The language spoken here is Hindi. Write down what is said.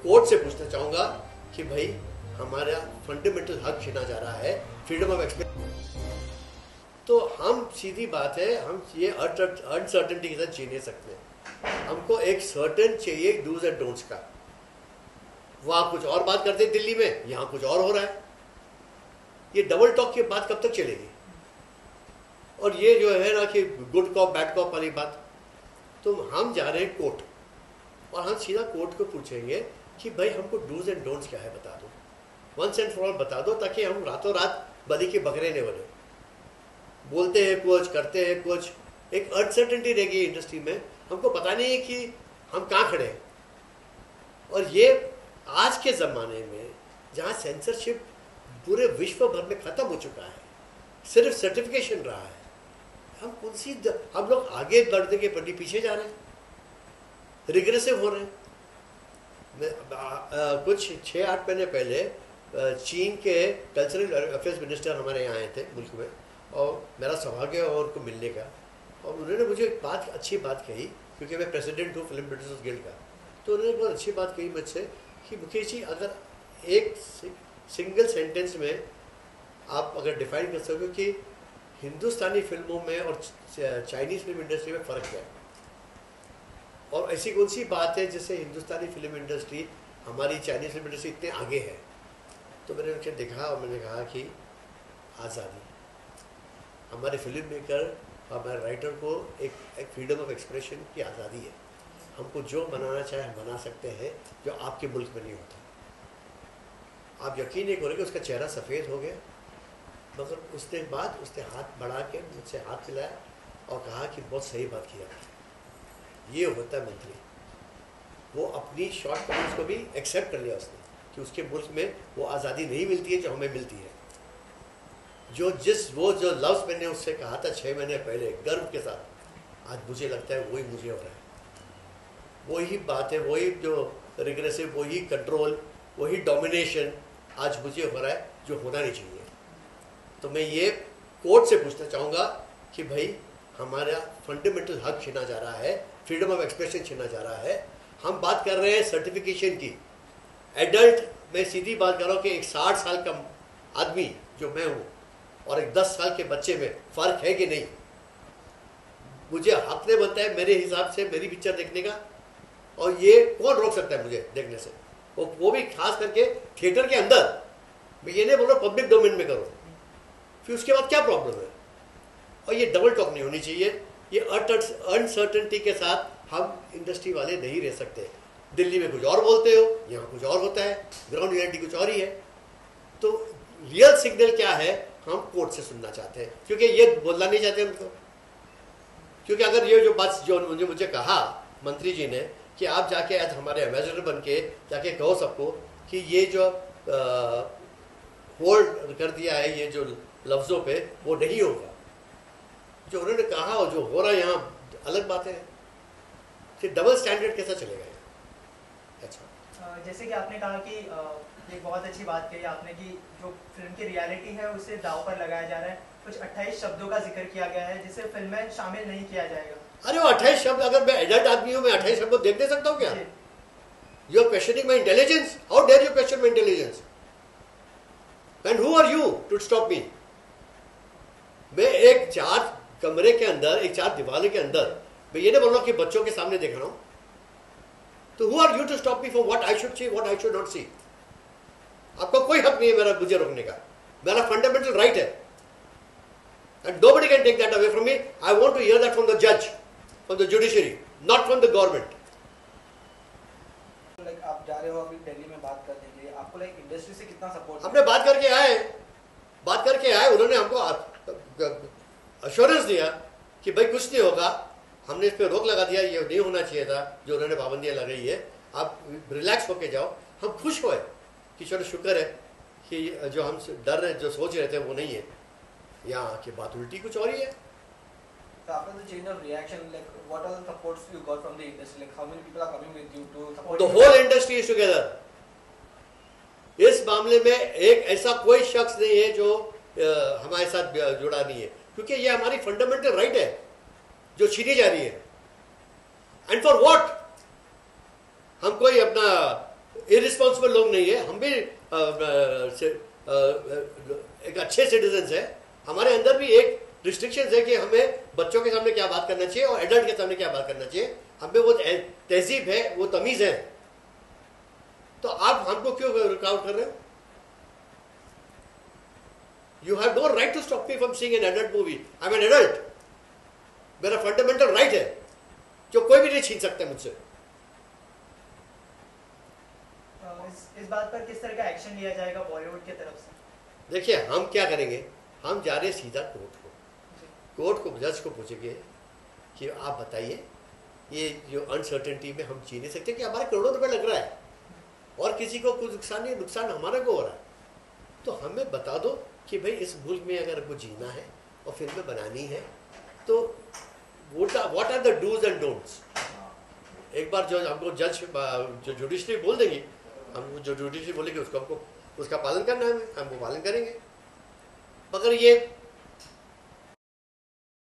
कोर्ट से पूछना चाहूंगा कि भाई हमारा फंडामेंटल हक छीना जा रहा है, फ्रीडम ऑफ एक्सप्रेशन। तो हम सीधी बात है, हम ये अनसर्टेनिटी के साथ जी नहीं सकते। हमको एक सर्टेन चाहिए डूज एंड डोंट्स का। वहां कुछ और बात करते हैं दिल्ली में, यहां कुछ और हो रहा है। ये डबल टॉक की बात कब तक चलेगी? और ये जो है ना कि गुड कॉप बैड कॉप वाली बात, तो हम जा रहे हैं कोर्ट और हम सीधा कोर्ट को पूछेंगे कि भाई हमको डूज एंड डोंट्स क्या है बता दो, वंस एंड फॉर ऑल बता दो, ताकि हम रातों रात बलि के बकरे नहीं बने। बोलते हैं कुछ, करते हैं कुछ, एक अनसर्टेनिटी रहेगी इंडस्ट्री में। हमको पता नहीं है कि हम कहाँ खड़े हैं। और ये आज के ज़माने में जहाँ सेंसरशिप पूरे विश्व भर में ख़त्म हो चुका है, सिर्फ सर्टिफिकेशन रहा है, हम लोग आगे बढ़ने के प्रति पीछे जा रहे हैं, रिग्रेसिव हो रहे हैं। कुछ 6-8 महीने पहले चीन के कल्चरल अफेयर्स मिनिस्टर हमारे यहाँ आए थे मुल्क में, और मेरा सौभाग्य है उनको मिलने का। और उन्होंने मुझे एक बात, अच्छी बात कही, क्योंकि मैं प्रेसिडेंट हूँ फिल्म प्रोड्यूसर्स गिल्ड का। तो उन्होंने बहुत अच्छी बात कही मुझसे कि मुकेश जी, अगर एक सिंगल सेंटेंस में आप अगर डिफाइन कर सको कि हिंदुस्तानी फिल्मों में और चाइनीज़ फिल्म इंडस्ट्री में फ़र्क क्या है, और ऐसी कौन सी बात है जिससे हिंदुस्तानी फिल्म इंडस्ट्री हमारी चाइनीज़ फिल्म इंडस्ट्री इतने आगे है। तो मैंने उनसे देखा और मैंने कहा कि आज़ादी, हमारे फिल्म मेकर, हमारे राइटर को एक फ्रीडम ऑफ एक्सप्रेशन की आज़ादी है। हमको जो बनाना चाहे हम बना सकते हैं, जो आपके मुल्क में नहीं होता। आप यकीन नहीं करोगे, उसका चेहरा सफ़ेद हो गया, मगर उसके बाद उसने हाथ बढ़ा के मुझसे हाथ मिलाया और कहा कि बहुत सही बात किया। ये होता है मंत्री, वो अपनी शॉर्ट कमिंग्स को भी एक्सेप्ट कर लिया उसने कि उसके मुल्क में वो आज़ादी नहीं मिलती है जो हमें मिलती है। जो लफ्ज़ मैंने उससे कहा था 6 महीने पहले गर्व के साथ, आज मुझे लगता है वही मुझे हो रहा है। वही बात है, वही जो रिग्रेसिव, वही कंट्रोल, वही डोमिनेशन आज मुझे हो रहा है जो होना नहीं चाहिए। तो मैं ये कोर्ट से पूछना चाहूँगा कि भाई हमारा फंडामेंटल हक छीना जा रहा है, फ्रीडम ऑफ एक्सप्रेशन छीना जा रहा है। हम बात कर रहे हैं सर्टिफिकेशन की। एडल्ट में सीधी बात कर रहा हूँ कि एक 60 साल का आदमी जो मैं हूँ और एक 10 साल के बच्चे में फ़र्क है कि नहीं। मुझे हक नहीं बनता है मेरे हिसाब से मेरी पिक्चर देखने का, और ये कौन रोक सकता है मुझे देखने से, वो भी खास करके थिएटर के अंदर। मैं ये नहीं बोल रहा पब्लिक डोमेन में करो, फिर उसके बाद क्या प्रॉब्लम है। और ये डबल टॉक नहीं होनी चाहिए। ये अनसर्टेनिटी के साथ हम इंडस्ट्री वाले नहीं रह सकते। दिल्ली में कुछ और बोलते हो, यहाँ कुछ और होता है, ग्राउंड रियलिटी कुछ और ही है। तो रियल सिग्नल क्या है हम कोर्ट से सुनना चाहते हैं, क्योंकि ये बोलना नहीं चाहते उनको। क्योंकि अगर ये जो बात जो मुझे कहा मंत्री जी ने कि आप जाके आज हमारे एम्बेसडर बन के जाके कहो सबको कि ये जो होल्ड कर दिया है ये जो लफ्ज़ों पे, वो नहीं होगा। जो उन्होंने कहा और जो हो रहा है यहाँ अलग बात है। फिर डबल स्टैंडर्ड कैसा चलेगा ये? अच्छा, जैसे कि आपने कहा कि एक बहुत अच्छी बात कही आपने कि जो फिल्म की रियलिटी है उसे दांव पर लगाया जा रहा है। कुछ 28 शब्दों का जिक्र किया गया है जिसे फिल्म में शामिल नहीं किया जाएगा। अरे वो 28 शब्द, अगर मैं एडल्ट आदमी हूँ, मैं 28 शब्द देख नहीं सकता हूँ क्या? You are questioning my intelligence. How dare you question my intelligence? And who are you to stop me? मैं एक 4 कमरे के अंदर, एक 4 दीवारों के अंदर, मैं ये नहीं बोल रहा कि बच्चों के सामने देख रहा हूँ। तो who are you to stop me for what I should see, what I should not see? आपका कोई हक नहीं है मेरा मुझे रोकने का। मेरा फंडामेंटल राइट है, and nobody can take that away from me. I want to hear that from the judge, from the judiciary, not from the government. Like आप जा रहे हो अभी दिल्ली में बात करने के लिए, आपको लाइक इंडस्ट्री से कितना सपोर्ट? हमने बात करके आए, उन्होंने हमको अश्योरेंस दिया कि भाई कुछ नहीं होगा। हमने इस पर रोक लगा दिया, ये नहीं होना चाहिए था जो उन्होंने पाबंदियां लगाई है, आप रिलैक्स होके जाओ। हम खुश हुए कि चलो शुक्र है कि जो हम डर रहे, जो सोच रहे थे वो नहीं है। यहाँ की बात उल्टी कुछ और ही है। So after the change of reaction, like what are the supports you got from the industry? Like how many people are coming with you to support? The whole industry is together. इस मामले में एक ऐसा कोई शख्स नहीं है जो हमारे साथ जुड़ा नहीं है, क्योंकि ये हमारी फंडामेंटल राइट है जो छीनी जा रही है। And for what? हम कोई अपना इरिस्पॉन्सिबल लोग नहीं है, हम भी एक अच्छे सिटीजन्स हैं। हमारे अंदर भी एक रिस्ट्रिक्शंस है कि हमें बच्चों के सामने क्या बात करना चाहिए और एडल्ट के सामने क्या बात करना चाहिए। हमें वो तहजीब है, वो तमीज़ है। तो आप हमको क्यों रुकावट कर रहे हो? You have no right to stop me from seeing an adult movie. I'm an adult. मेरा फंडामेंटल राइट है जो कोई भी नहीं छीन सकता मुझसे। इस बात पर किस तरह का एक्शन लिया जाएगा बॉलीवुड की तरफ से? देखिए, हम क्या करेंगे, हम जा रहे हैं सीधा कोर्ट को जज को पूछेंगे कि आप बताइए ये जो अनसर्टेनिटी में हम जी नहीं सकते कि हमारे करोड़ों रुपए लग रहा है और किसी को कुछ नुकसान नहीं, नुकसान हमारे को हो रहा है। तो हमें बता दो कि भाई इस मुल्क में अगर हमको जीना है और फिल्में बनानी है तो what are the dos and don'ts. एक बार जो हमको जज जो जुडिशरी बोल देंगे, हम जो जुडिशरी बोलेंगे उसको हमको उसका पालन करना है, हम वो पालन करेंगे। मगर ये